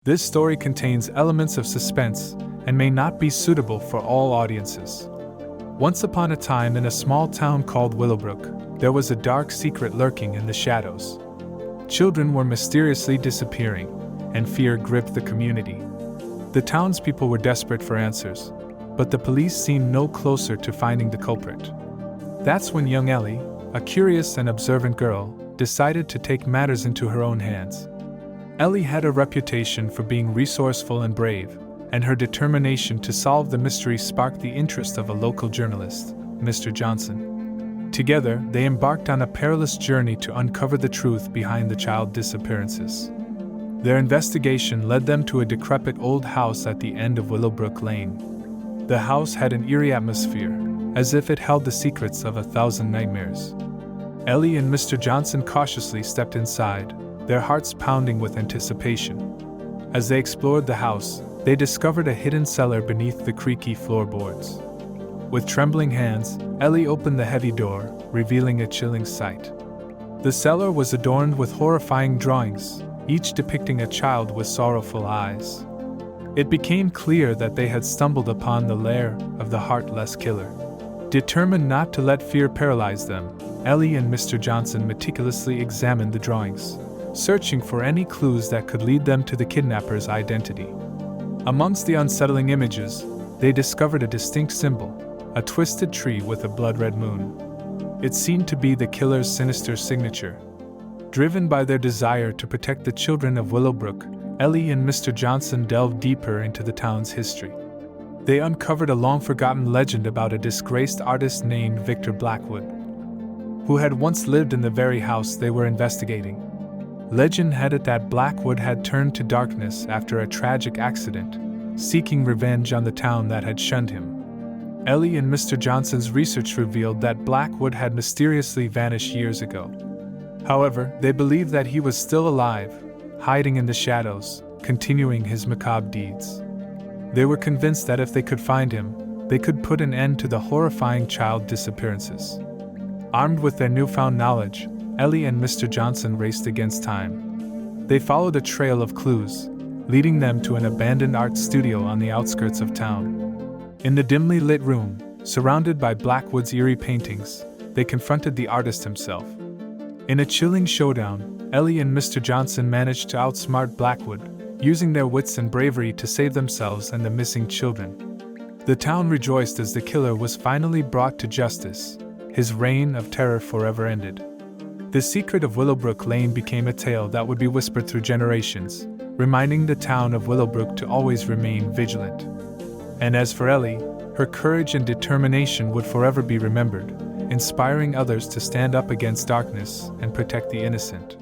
This story contains elements of suspense and may not be suitable for all audiences. Once upon a time, in a small town called Willowbrook, there was a dark secret lurking in the shadows. Children were mysteriously disappearing, and fear gripped the community. The townspeople were desperate for answers, but the police seemed no closer to finding the culprit. That's when young Ellie, a curious and observant girl, decided to take matters into her own hands. Ellie had a reputation for being resourceful and brave, and her determination to solve the mystery sparked the interest of a local journalist, Mr. Johnson. Together, they embarked on a perilous journey to uncover the truth behind the child disappearances. Their investigation led them to a decrepit old house at the end of Willowbrook Lane. The house had an eerie atmosphere, as if it held the secrets of 1,000 nightmares. Ellie and Mr. Johnson cautiously stepped inside, their hearts pounding with anticipation. As they explored the house, they discovered a hidden cellar beneath the creaky floorboards. With trembling hands, Ellie opened the heavy door, revealing a chilling sight. The cellar was adorned with horrifying drawings, each depicting a child with sorrowful eyes. It became clear that they had stumbled upon the lair of the heartless killer. Determined not to let fear paralyze them, Ellie and Mr. Johnson meticulously examined the drawings, searching for any clues that could lead them to the kidnapper's identity. Amongst the unsettling images, they discovered a distinct symbol, a twisted tree with a blood-red moon. It seemed to be the killer's sinister signature. Driven by their desire to protect the children of Willowbrook, Ellie and Mr. Johnson delved deeper into the town's history. They uncovered a long-forgotten legend about a disgraced artist named Victor Blackwood, who had once lived in the very house they were investigating. Legend had it that Blackwood had turned to darkness after a tragic accident, seeking revenge on the town that had shunned him. Ellie and Mr. Johnson's research revealed that Blackwood had mysteriously vanished years ago. However, they believed that he was still alive, hiding in the shadows, continuing his macabre deeds. They were convinced that if they could find him, they could put an end to the horrifying child disappearances. Armed with their newfound knowledge, Ellie and Mr. Johnson raced against time. They followed a trail of clues, leading them to an abandoned art studio on the outskirts of town. In the dimly lit room, surrounded by Blackwood's eerie paintings, they confronted the artist himself. In a chilling showdown, Ellie and Mr. Johnson managed to outsmart Blackwood, using their wits and bravery to save themselves and the missing children. The town rejoiced as the killer was finally brought to justice. His reign of terror forever ended. The Secret of Willowbrook Lane became a tale that would be whispered through generations, reminding the town of Willowbrook to always remain vigilant. And as for Ellie, her courage and determination would forever be remembered, inspiring others to stand up against darkness and protect the innocent.